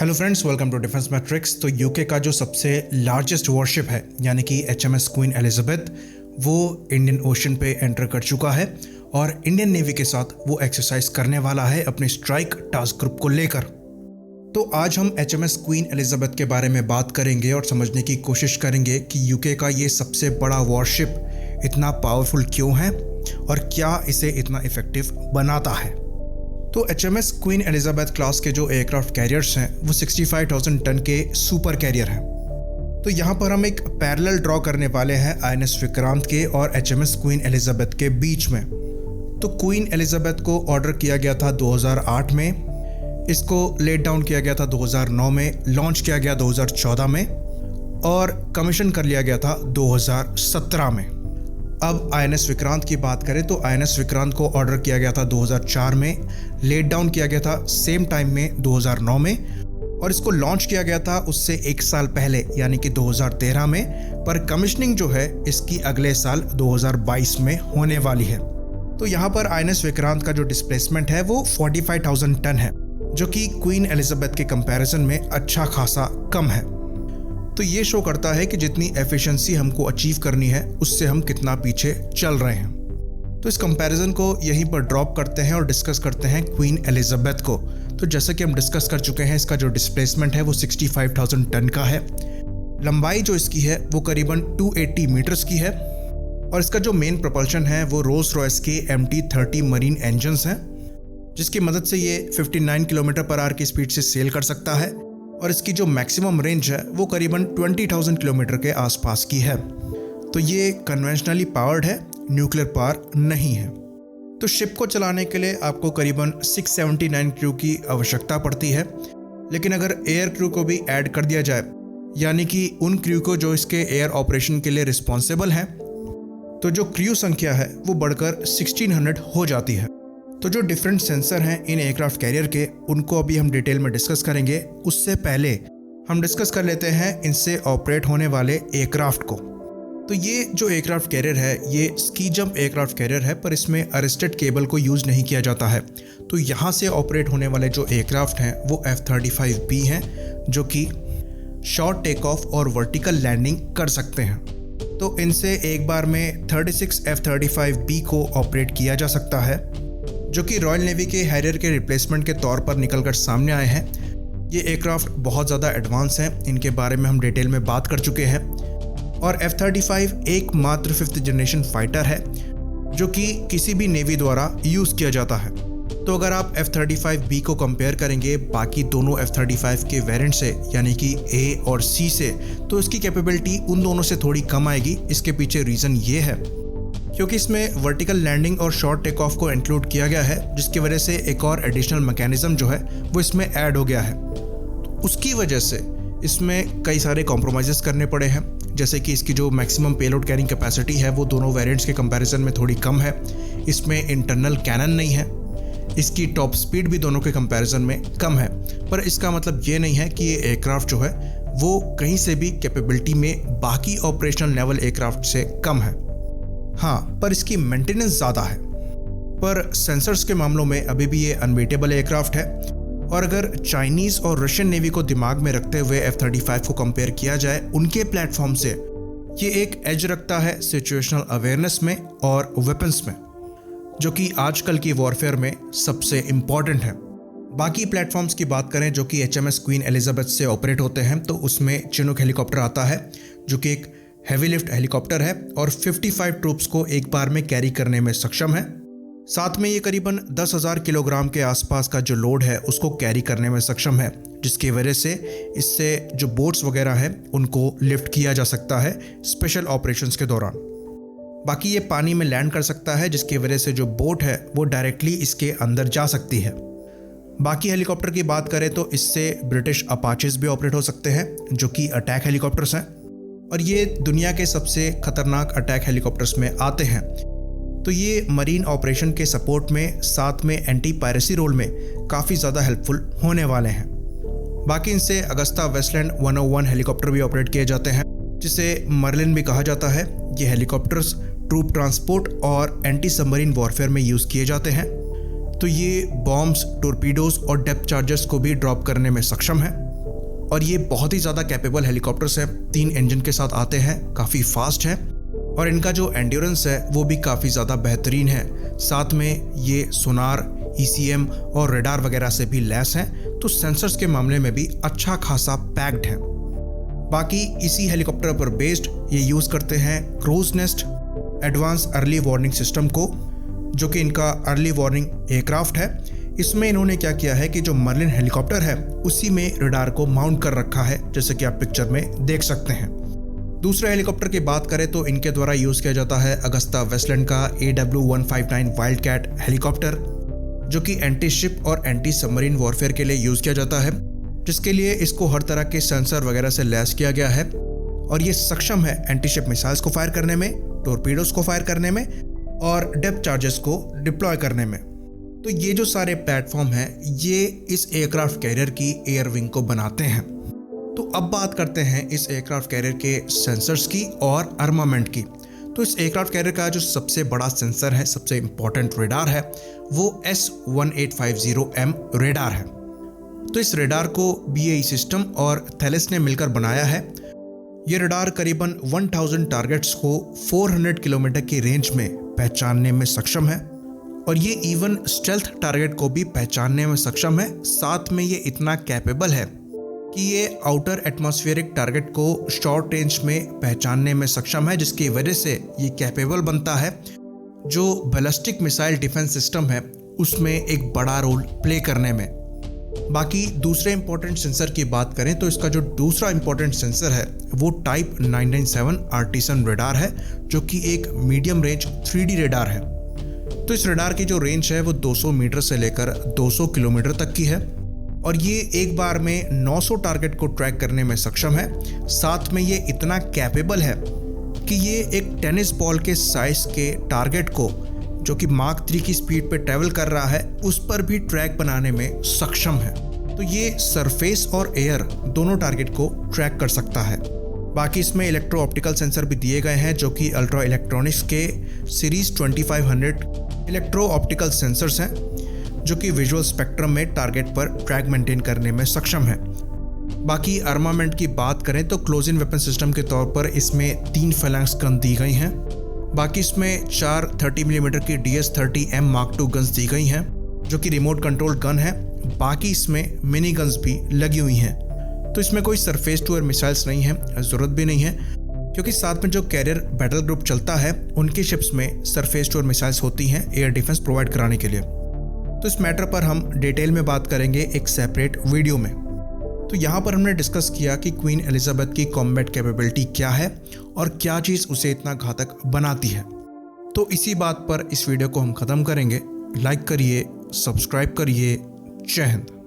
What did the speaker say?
Hello friends, welcome to defence matrix. तो UK का जो सबसे लार्जेस्ट वॉरशिप है यानी कि HMS क्वीन एलिजाबेथ, वो इंडियन ओशन पे एंटर कर चुका है और इंडियन नेवी के साथ वो एक्सरसाइज करने वाला है अपने स्ट्राइक टास्क ग्रुप को लेकर। तो आज हम HMS क्वीन एलिजाबेथ के बारे में बात करेंगे और समझने की कोशिश करेंगे कि यूके का ये सबसे बड़ा वॉरशिप इतना पावरफुल क्यों है और क्या इसे इतना इफेक्टिव बनाता है। तो HMS क्वीन एलिजाबेथ क्लास के जो एयरक्राफ्ट कैरियर्स हैं वो 65,000 टन के सुपर कैरियर हैं। तो यहाँ पर हम एक पैरेलल ड्रॉ करने वाले हैं INS विक्रांत के और HMS क्वीन एलिजाबेथ के बीच में। तो क्वीन एलिजाबेथ को ऑर्डर किया गया था 2008 में, इसको लेट डाउन किया गया था 2009 में, लॉन्च किया गया 2014 में और कमीशन कर लिया गया था 2017 में। अब INS विक्रांत की बात करें तो INS विक्रांत को ऑर्डर किया गया था 2004 में, लेट डाउन किया गया था सेम टाइम में 2009 में और इसको लॉन्च किया गया था उससे एक साल पहले यानी कि 2013 में, पर कमिशनिंग जो है इसकी अगले साल 2022 में होने वाली है। तो यहाँ पर INS विक्रांत का जो डिस्प्लेसमेंट है वो 45,000 टन है, जो कि क्वीन एलिजाबेथ के कंपैरिजन में अच्छा खासा कम है। तो ये शो करता है कि जितनी एफिशिएंसी हमको अचीव करनी है उससे हम कितना पीछे चल रहे हैं। तो इस कंपैरिजन को यहीं पर ड्रॉप करते हैं और डिस्कस करते हैं क्वीन एलिजाबेथ को। तो जैसे कि हम डिस्कस कर चुके हैं, इसका जो डिस्प्लेसमेंट है वो 65,000 टन का है। लंबाई जो इसकी है वो करीबन 280 मीटर्स की है और इसका जो मेन propulsion है वो रोल्स रॉयस के MT-30 मरीन इंजन्स हैं, जिसकी मदद से ये 59 किलोमीटर पर आवर की स्पीड से सेल कर सकता है और इसकी जो मैक्सिमम रेंज है वो करीबन 20,000 किलोमीटर के आसपास की है। तो ये कन्वेंशनली पावर्ड है, न्यूक्लियर पावर नहीं है। तो शिप को चलाने के लिए आपको करीबन 679 क्रू की आवश्यकता पड़ती है, लेकिन अगर एयर क्रू को भी ऐड कर दिया जाए यानी कि उन क्रू को जो इसके एयर ऑपरेशन के लिए रिस्पॉन्सिबल हैं, तो जो क्रू संख्या है वो बढ़कर 1600 हो जाती है। तो जो डिफरेंट सेंसर हैं इन एयरक्राफ्ट कैरियर के, उनको अभी हम डिटेल में डिस्कस करेंगे। उससे पहले हम डिस्कस कर लेते हैं इनसे ऑपरेट होने वाले एयरक्राफ्ट को। तो ये जो एयरक्राफ्ट कैरियर है ये स्की जंप एयरक्राफ्ट कैरियर है, पर इसमें अरेस्टेड केबल को यूज़ नहीं किया जाता है। तो यहाँ से ऑपरेट होने वाले जो एयरक्राफ्ट हैं वो F-35B हैं, जो कि शॉर्ट टेक ऑफ और वर्टिकल लैंडिंग कर सकते हैं। तो इनसे एक बार में 36 F-35B को ऑपरेट किया जा सकता है, जो कि रॉयल नेवी के हैरियर के रिप्लेसमेंट के तौर पर निकलकर सामने आए हैं। ये एयरक्राफ्ट बहुत ज़्यादा एडवांस हैं, इनके बारे में हम डिटेल में बात कर चुके हैं। और F-35 एकमात्र 5th जनरेशन फाइटर है जो कि किसी भी नेवी द्वारा यूज़ किया जाता है। तो अगर आप F-35B को कंपेयर करेंगे बाकी दोनों F-35 के वेरिएंट से यानी कि A और C से, तो इसकी कैपेबिलिटी उन दोनों से थोड़ी कम आएगी। इसके पीछे रीज़न ये है क्योंकि इसमें वर्टिकल लैंडिंग और शॉर्ट टेक ऑफ को इंक्लूड किया गया है, जिसकी वजह से एक और एडिशनल मैकेनिज्म जो है वो इसमें ऐड हो गया है। तो उसकी वजह से इसमें कई सारे कॉम्प्रोमाइज़ेस करने पड़े हैं, जैसे कि इसकी जो मैक्सिमम पेलोड कैरिंग कैपेसिटी है वो दोनों वेरिएंट्स के कंपैरिजन में थोड़ी कम है। इसमें इंटरनल कैनन नहीं है, इसकी टॉप स्पीड भी दोनों के कंपैरिजन में कम है। पर इसका मतलब ये नहीं है कि ये एयरक्राफ्ट जो है वो कहीं से भी कैपेबिलिटी में बाकी ऑपरेशनल लेवल एयरक्राफ्ट से कम है। हाँ, पर इसकी मेंटेनेंस ज़्यादा है। पर सेंसर्स के मामलों में अभी भी ये अनबीटेबल एयरक्राफ्ट है। और अगर चाइनीज़ और रशियन नेवी को दिमाग में रखते हुए F-35 को कंपेयर किया जाए उनके प्लेटफॉर्म से, ये एक एज रखता है सिचुएशनल अवेयरनेस में और वेपन्स में, जो कि आजकल की वॉरफेयर में सबसे इम्पॉर्टेंट है। बाकी प्लेटफॉर्म्स की बात करें जो कि HMS क्वीन एलिजाबेथ से ऑपरेट होते हैं, तो उसमें चिनूक हेलीकॉप्टर आता है जो कि एक हैवी लिफ्ट हेलीकॉप्टर है और 55 ट्रूप्स को एक बार में कैरी करने में सक्षम है। साथ में ये करीबन 10,000 किलोग्राम के आसपास का जो लोड है उसको कैरी करने में सक्षम है, जिसकी वजह से इससे जो बोट्स वगैरह हैं उनको लिफ्ट किया जा सकता है स्पेशल ऑपरेशंस के दौरान। बाकी ये पानी में लैंड कर सकता है, जिसकी वजह से जो बोट है वो डायरेक्टली इसके अंदर जा सकती है। बाकी हेलीकॉप्टर की बात करें तो इससे ब्रिटिश अपाचेस भी ऑपरेट हो सकते हैं, जो कि अटैक हेलीकॉप्टर्स हैं और ये दुनिया के सबसे खतरनाक अटैक हेलीकॉप्टर्स में आते हैं। तो ये मरीन ऑपरेशन के सपोर्ट में साथ में एंटी पायरेसी रोल में काफ़ी ज़्यादा हेल्पफुल होने वाले हैं। बाकी इनसे अगस्ता वेस्टलैंड 101 हेलीकॉप्टर भी ऑपरेट किए जाते हैं, जिसे मर्लिन भी कहा जाता है। ये हेलीकॉप्टर्स ट्रूप ट्रांसपोर्ट और एंटी सबमरीन वॉरफेयर में यूज़ किए जाते हैं। तो ये बॉम्ब्स, टोरपीडोज और डेप्थ चार्जर्स को भी ड्रॉप करने में सक्षम है। और ये बहुत ही ज़्यादा कैपेबल हेलीकॉप्टर्स हैं, 3 इंजन के साथ आते हैं, काफ़ी फास्ट हैं और इनका जो एंड्योरेंस है वो भी काफ़ी ज़्यादा बेहतरीन है। साथ में ये सोनार, ECM और रेडार वगैरह से भी लैस हैं, तो सेंसर्स के मामले में भी अच्छा खासा पैक्ड है। बाकी इसी हेलीकॉप्टर पर बेस्ड ये यूज़ करते हैं cruise nest advance early warning system को, जो कि इनका अर्ली वार्निंग एयरक्राफ्ट है। इसमें इन्होंने क्या किया है कि जो मर्लिन हेलीकॉप्टर है उसी में रडार को माउंट कर रखा है, जैसे कि आप पिक्चर में देख सकते हैं। दूसरे हेलीकॉप्टर की बात करें तो इनके द्वारा यूज़ किया जाता है अगस्ता वेस्टलैंड का AW159 वाइल्डकैट हेलीकॉप्टर, जो कि एंटी शिप और एंटी सबमरीन वॉरफेयर के लिए यूज़ किया जाता है, जिसके लिए इसको हर तरह के सेंसर वगैरह से लैस किया गया है और ये सक्षम है एंटी शिप मिसाइल्स को फायर करने में, टॉर्पीडोज को फायर करने में और डेप्थ चार्जेस को डिप्लॉय करने में। तो ये जो सारे प्लेटफॉर्म हैं ये इस एयरक्राफ्ट कैरियर की एयर विंग को बनाते हैं। तो अब बात करते हैं इस एयरक्राफ्ट कैरियर के सेंसर्स की और आर्मामेंट की। तो इस एयरक्राफ्ट कैरियर का जो सबसे बड़ा सेंसर है, सबसे इंपॉर्टेंट रेडार है, वो S1850M रेडार है। तो इस रेडार को BAE सिस्टम और थैलेस ने मिलकर बनाया है। ये रेडार करीबन 1000 टारगेट्स को 400 किलोमीटर की रेंज में पहचानने में सक्षम है और ये इवन स्टेल्थ टारगेट को भी पहचानने में सक्षम है। साथ में ये इतना कैपेबल है कि ये आउटर एटमॉस्फेरिक टारगेट को शॉर्ट रेंज में पहचानने में सक्षम है, जिसकी वजह से ये कैपेबल बनता है जो बैलिस्टिक मिसाइल डिफेंस सिस्टम है उसमें एक बड़ा रोल प्ले करने में। बाकी दूसरे इंपॉर्टेंट सेंसर की बात करें तो इसका जो दूसरा इंपॉर्टेंट सेंसर है वो टाइप 997 आर्टिसन रेडार है, जो कि एक मीडियम रेंज 3D रेडार है। तो इस रेडार की जो रेंज है वो 200 मीटर से लेकर 200 किलोमीटर तक की है और ये एक बार में 900 टारगेट को ट्रैक करने में सक्षम है। साथ में ये इतना कैपेबल है कि ये एक टेनिस बॉल के साइज के टारगेट को, जो कि माक 3 की स्पीड पे ट्रैवल कर रहा है, उस पर भी ट्रैक बनाने में सक्षम है। तो ये सरफेस और एयर दोनों टारगेट को ट्रैक कर सकता है। बाकी इसमें इलेक्ट्रो ऑप्टिकल सेंसर भी दिए गए हैं, जो कि अल्ट्रा इलेक्ट्रॉनिक्स के सीरीज 2500 इलेक्ट्रो ऑप्टिकल सेंसर्स हैं, जो कि विजुअल स्पेक्ट्रम में टारगेट पर ट्रैक मेंटेन करने में सक्षम है। बाकी आर्मामेंट की बात करें तो क्लोज इन वेपन सिस्टम के तौर पर इसमें 3 फैलेंक्स गन दी गई हैं। बाकी इसमें 4 30 मिलीमीटर की DS-30M Mark II गन्स दी गई हैं, जो कि रिमोट कंट्रोल गन है। बाकी इसमें मिनी गन्स भी लगी हुई हैं। तो इसमें कोई सरफेस टू एयर मिसाइल्स नहीं है, ज़रूरत भी नहीं है, क्योंकि साथ में जो कैरियर बैटल ग्रुप चलता है उनकी शिप्स में सरफेस टू एयर मिसाइल्स होती हैं एयर डिफेंस प्रोवाइड कराने के लिए। तो इस मैटर पर हम डिटेल में बात करेंगे एक सेपरेट वीडियो में। तो यहाँ पर हमने डिस्कस किया कि क्वीन एलिजाबेथ की कॉम्बैट कैपेबिलिटी क्या है और क्या चीज़ उसे इतना घातक बनाती है। तो इसी बात पर इस वीडियो को हम ख़त्म करेंगे। लाइक करिए, सब्सक्राइब करिए। जय हिंद।